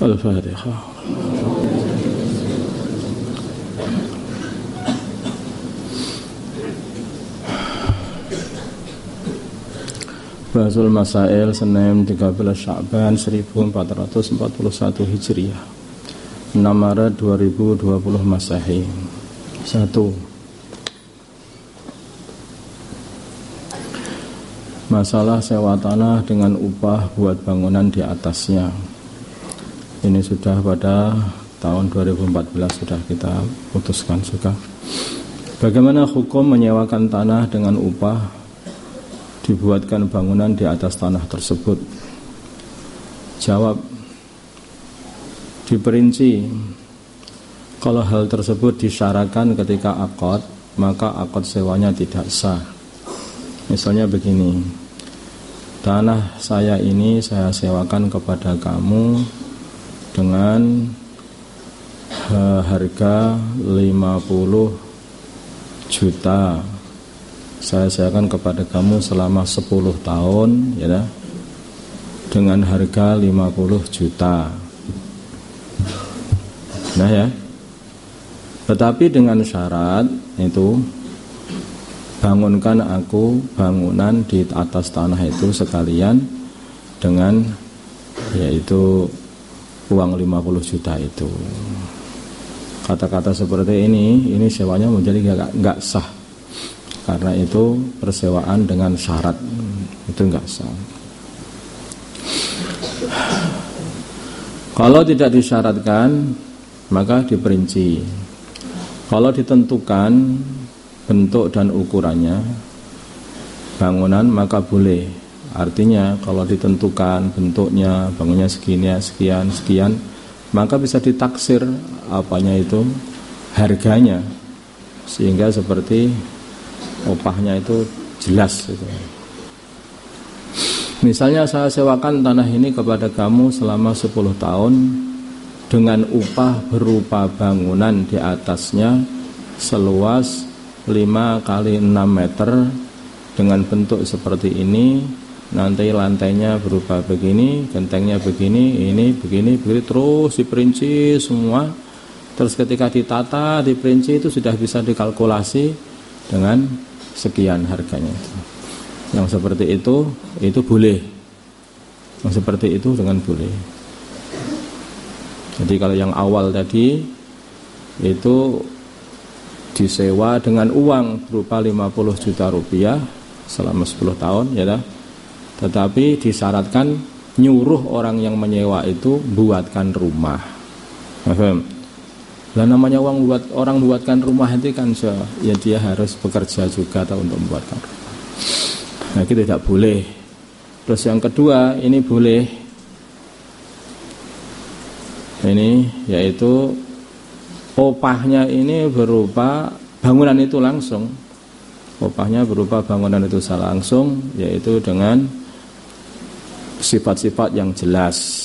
Al-Fatihah. Bahasul Masail Senin 13 Sya'ban 1441 Hijriah 6 Maret 2020 Masehi. 1. Masalah sewa tanah dengan upah buat bangunan di atasnya. Ini sudah pada tahun 2014 sudah kita putuskan juga. Bagaimana hukum menyewakan tanah dengan upah dibuatkan bangunan di atas tanah tersebut? Jawab, diperinci. Kalau hal tersebut disyaratkan ketika akad, maka akad sewanya tidak sah. Misalnya begini, tanah saya ini saya sewakan kepada kamu dengan harga 50 juta. Saya sewakan kepada kamu selama 10 tahun, ya, dengan harga 50 juta. Nah ya. Tetapi dengan syarat itu, bangunkan aku bangunan di atas tanah itu sekalian dengan yaitu uang 50 juta itu. Kata-kata seperti ini sewanya menjadi enggak sah. Karena itu persewaan dengan syarat itu enggak sah. Kalau tidak disyaratkan, maka diperinci. Kalau ditentukan bentuk dan ukurannya bangunan, maka boleh. Artinya kalau ditentukan bentuknya, bangunnya segini, sekian, maka bisa ditaksir apanya itu harganya, sehingga seperti upahnya itu jelas gitu. Misalnya saya sewakan tanah ini kepada kamu selama 10 tahun dengan upah berupa bangunan di atasnya seluas 5 kali 6 meter dengan bentuk seperti ini. Nanti lantainya berupa begini, gentengnya begini, ini begini, terus diperinci semua. Terus ketika ditata, diperinci itu sudah bisa dikalkulasi dengan sekian harganya. Yang seperti itu boleh. Yang seperti itu dengan boleh. Jadi kalau yang awal tadi itu disewa dengan uang berupa 50 juta rupiah selama 10 tahun, ya dah. Tetapi disyaratkan nyuruh orang yang menyewa itu buatkan rumah. Paham? Lah namanya orang buatkan rumah itu kan ya dia harus bekerja juga atau untuk membuatkan rumah. Nah, itu tidak boleh. Terus yang kedua, ini boleh. Ini yaitu upahnya ini berupa bangunan itu langsung. Upahnya berupa bangunan itu langsung, yaitu dengan sifat-sifat yang jelas.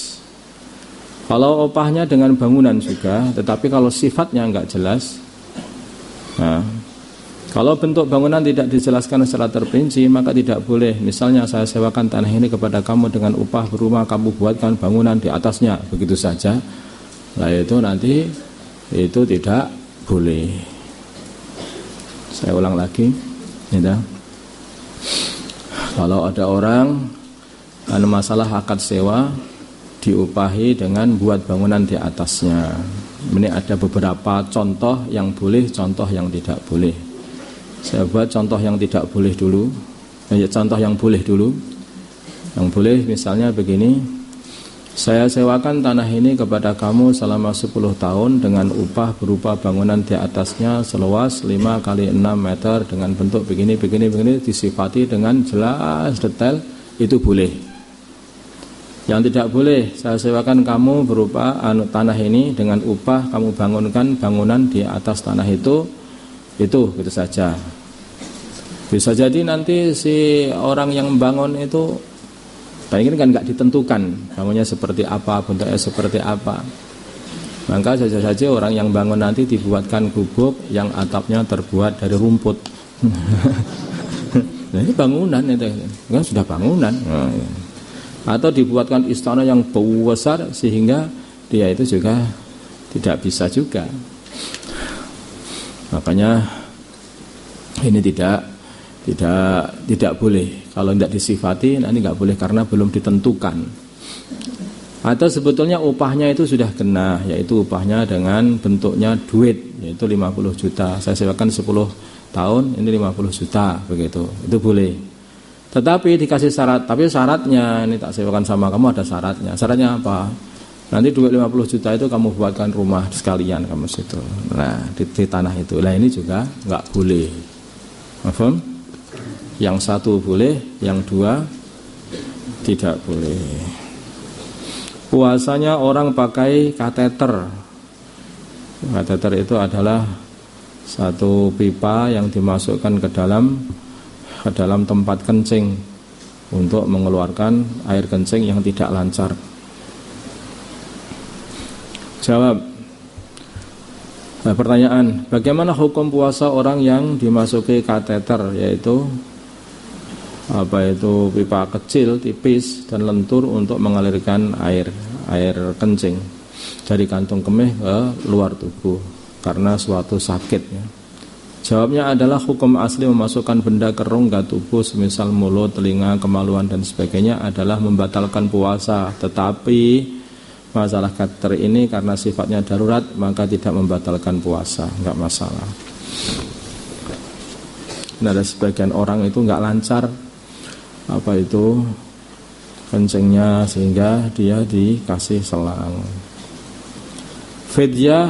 Kalau upahnya dengan bangunan juga, tetapi kalau sifatnya enggak jelas, nah, kalau bentuk bangunan tidak dijelaskan secara terperinci, maka tidak boleh. Misalnya saya sewakan tanah ini kepada kamu dengan upah berumah, kamu buatkan bangunan di atasnya, begitu saja. Nah itu nanti itu tidak boleh. Saya ulang lagi, ya. Kalau ada orang masalah akad sewa diupahi dengan buat bangunan di atasnya. Ini ada beberapa contoh yang boleh, contoh yang tidak boleh. Saya buat contoh yang tidak boleh dulu. Contoh yang boleh dulu. Yang boleh misalnya begini. Saya sewakan tanah ini kepada kamu selama 10 tahun dengan upah berupa bangunan di atasnya seluas 5 kali 6 meter dengan bentuk begini, disifati dengan jelas detail, itu boleh. Yang tidak boleh, saya sewakan kamu berupa tanah ini dengan upah kamu bangunkan bangunan di atas tanah itu gitu saja. Bisa jadi nanti si orang yang membangun itu, ini kan nggak ditentukan bangunnya seperti apa, bentuknya seperti apa. Maka saja orang yang bangun nanti dibuatkan gubuk yang atapnya terbuat dari rumput. Nah, ini bangunan itu kan sudah bangunan. Atau dibuatkan istana yang besar sehingga dia itu juga tidak bisa juga. Makanya ini tidak boleh. Kalau tidak disifati nanti nggak boleh karena belum ditentukan. Atau sebetulnya upahnya itu sudah kena, yaitu upahnya dengan bentuknya duit, yaitu 50 juta. Saya sewakan 10 tahun, ini 50 juta, begitu. Itu boleh. Tetapi dikasih syarat, tapi syaratnya, ini tak sewakan sama kamu ada syaratnya. Syaratnya apa? Nanti duit 50 juta itu kamu buatkan rumah sekalian kamu situ. Nah, di tanah itu. Nah, ini juga nggak boleh. Paham? Yang satu boleh, yang dua tidak boleh. Puasanya orang pakai kateter. Kateter itu adalah satu pipa yang dimasukkan ke dalam tempat kencing untuk mengeluarkan air kencing yang tidak lancar. Jawab. Nah, pertanyaan, bagaimana hukum puasa orang yang dimasuki kateter, yaitu pipa kecil, tipis dan lentur untuk mengalirkan air kencing dari kantung kemih ke luar tubuh karena suatu sakit, ya. Jawabnya adalah hukum asli memasukkan benda ke rongga tubuh semisal mulut, telinga, kemaluan dan sebagainya adalah membatalkan puasa. Tetapi masalah kateter ini karena sifatnya darurat maka tidak membatalkan puasa, enggak masalah. Nah, ada sebagian orang itu enggak lancar kencingnya sehingga dia dikasih selang. Fidyah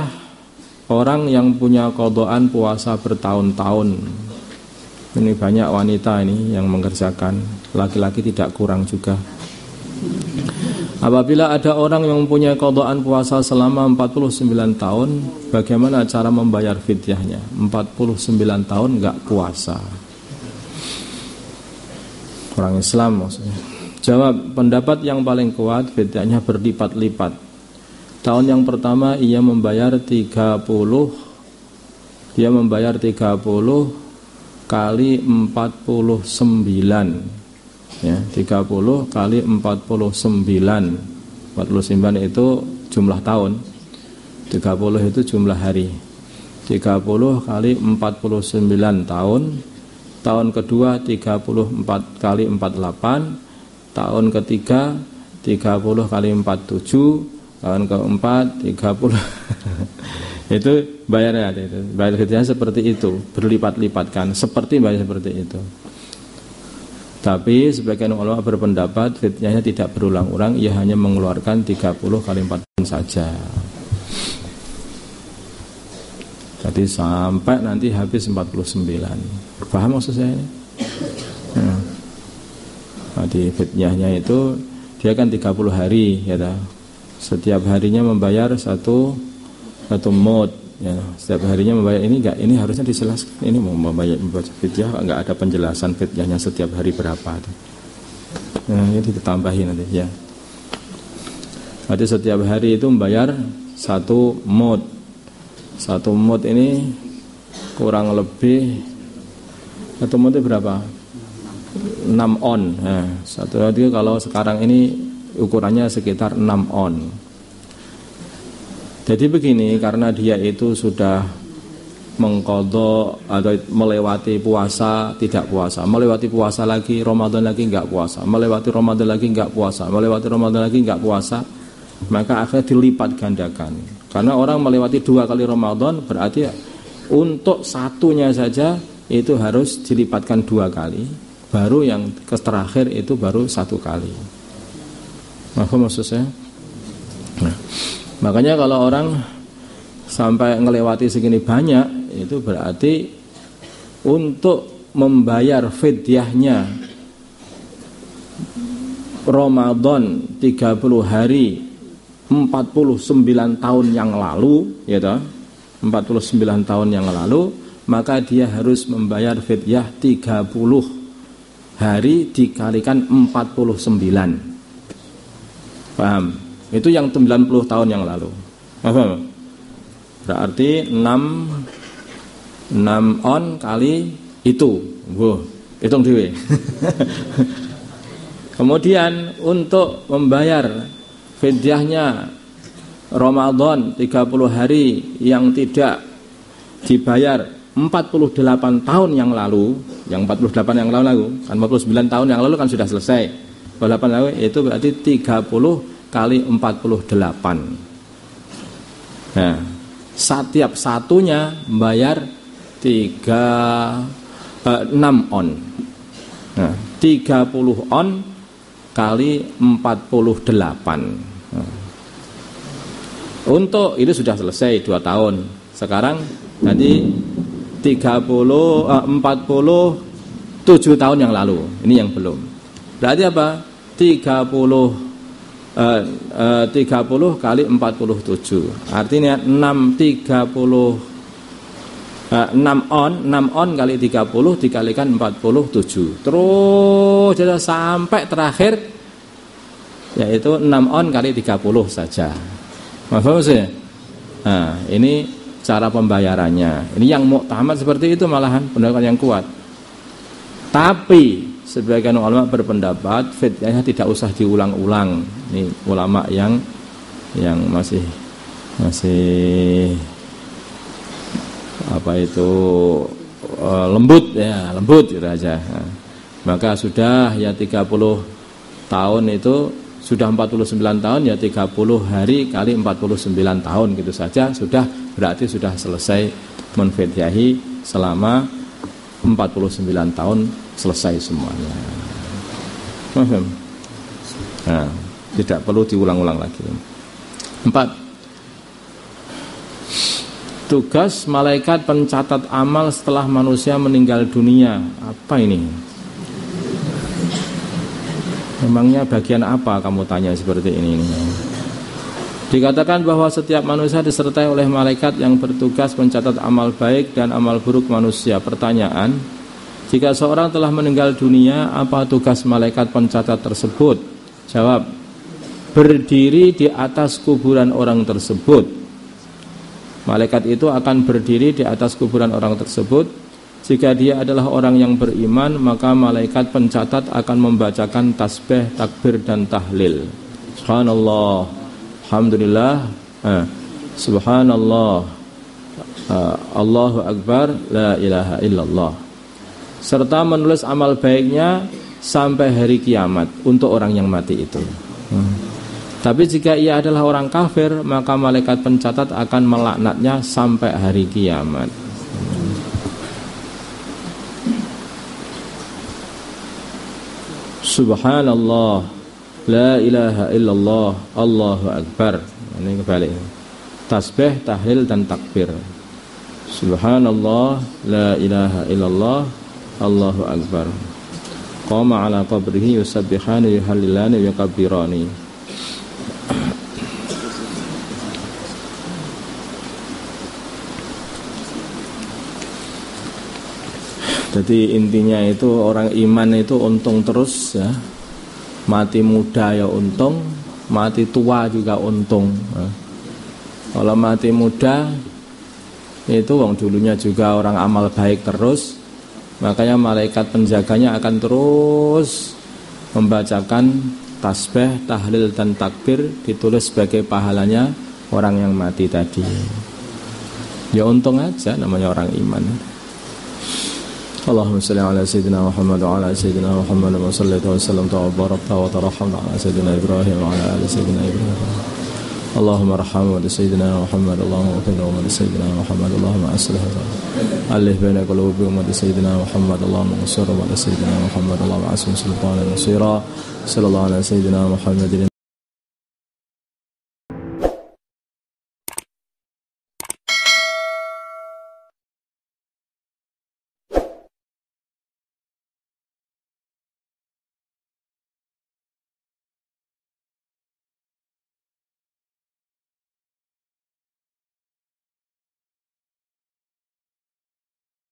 orang yang punya qadhaan puasa bertahun-tahun. Ini banyak wanita ini yang mengerjakan, laki-laki tidak kurang juga. Apabila ada orang yang mempunyai qadhaan puasa selama 49 tahun, bagaimana cara membayar fidyahnya? 49 tahun enggak puasa. Orang Islam maksudnya. Jawab, pendapat yang paling kuat fidyahnya berlipat-lipat. Tahun yang pertama ia membayar 30 kali 49, ya, 30 kali 49 itu jumlah tahun, 30 itu jumlah hari, 30 kali 49 tahun. Tahun kedua 34 kali 48, tahun ketiga 30 kali 47, tahun keempat 30 itu bayarnya itu. Bayar fidyahnya seperti itu, berlipat-lipatkan seperti bayar seperti itu. Tapi sebagian ulama berpendapat fidyahnya tidak berulang-ulang, ia hanya mengeluarkan 30 kali 4 saja. Jadi sampai nanti habis 49. Paham maksud saya ini? Di fidyahnya itu dia kan 30 hari, ya, setiap harinya membayar satu mud, ya. Setiap harinya membayar ini harusnya dijelaskan. Ini mau membayar fidyah enggak ada penjelasan fidyahnya setiap hari berapa. Ini ditambahin nanti, ya. Jadi setiap hari itu membayar satu mud. Satu mud ini kurang lebih satu mud itu berapa? 6 on. Nah, satu lagi kalau sekarang ini ukurannya sekitar 6 on. Jadi begini, karena dia itu sudah mengqadha atau melewati puasa tidak puasa, melewati puasa lagi, Ramadan lagi enggak puasa, melewati Ramadan lagi enggak puasa, melewati Ramadan lagi enggak puasa, maka akhirnya dilipat gandakan. Karena orang melewati 2 kali Ramadan berarti untuk satunya saja itu harus dilipatkan 2 kali, baru yang terakhir itu baru 1 kali. Maksud saya? Nah, makanya kalau orang sampai ngelewati segini banyak, itu berarti untuk membayar fidyahnya Ramadan 30 hari 49 tahun yang lalu, ya toh, 49 tahun yang lalu, maka dia harus membayar fidyah 30 hari dikalikan 49. Paham? Itu yang 90 tahun yang lalu. Paham? Berarti 6 on kali itu. Hitung dhewe. Kemudian untuk membayar fidyahnya Ramadan 30 hari yang tidak dibayar 48 tahun yang lalu, yang 48 yang lalu kan 49 tahun yang lalu kan sudah selesai. 48 lalu itu berarti 30 kali 48. Nah, setiap satunya membayar 6 on. Nah, 30 on kali 48. Nah, untuk itu sudah selesai 2 tahun. Sekarang tadi 47 tahun yang lalu. Ini yang belum. Berarti apa? 30 kali 47. Artinya 6 on kali 30 dikalikan 47. Terus sampai terakhir yaitu 6 on kali 30 saja. Maaf sih. Nah, ini cara pembayarannya. Ini yang muktamad seperti itu malahan pendapat yang kuat. Tapi sebagian ulama berpendapat fidyahnya tidak usah diulang-ulang. Ini ulama yang masih apa itu lembut ya, lembut gitu aja. Nah, maka sudah ya 30 tahun itu sudah 49 tahun ya 30 hari kali 49 tahun gitu saja sudah berarti sudah selesai menfidyahi selama 49 tahun selesai semuanya. Nah, tidak perlu diulang-ulang lagi. 4. Tugas malaikat pencatat amal setelah manusia meninggal dunia. Apa ini? Memangnya bagian apa kamu tanya seperti ini? Dikatakan bahwa setiap manusia disertai oleh malaikat yang bertugas mencatat amal baik dan amal buruk manusia. Pertanyaan, jika seorang telah meninggal dunia, apa tugas malaikat pencatat tersebut? Jawab, berdiri di atas kuburan orang tersebut. Malaikat itu akan berdiri di atas kuburan orang tersebut. Jika dia adalah orang yang beriman, maka malaikat pencatat akan membacakan tasbih, takbir, dan tahlil. Subhanallah, alhamdulillah, subhanallah, Allahu akbar, la ilaha illallah. Serta menulis amal baiknya sampai hari kiamat untuk orang yang mati itu. Tapi jika ia adalah orang kafir, maka malaikat pencatat akan melaknatnya sampai hari kiamat. Subhanallah, la ilaha illallah, Allahu akbar. Ini kebalik. Tasbih, tahlil, dan takbir. Subhanallah, la ilaha illallah, Allahu akbar. Qama ala qabrihi yusabbihani yuhallilani yukabbirani. Jadi intinya itu orang iman itu untung terus ya. Mati muda ya untung, mati tua juga untung. Kalau mati muda itu wong dulunya juga orang amal baik terus, makanya malaikat penjaganya akan terus membacakan tasbih, tahlil, dan takbir, ditulis sebagai pahalanya orang yang mati tadi. Ya untung aja namanya orang iman. Allahumma salli ala sayyidina Muhammad wa ala sayyidina Muhammad wa sallallahu wa sallam wa barakta wa tarhamna ala sayyidina Ibrahim wa ala ali sayyidina Ibrahim. Allahumma arhamna wa sayyidina Muhammad, Allahumma qina wa sayyidina Muhammad, Allahumma aslih alif baina qulubihim wa sayyidina Muhammad, Allahumma ansur wa sayyidina Muhammad, Allahumma asim sultanan nasira. Sallallahu ala sayyidina Muhammadin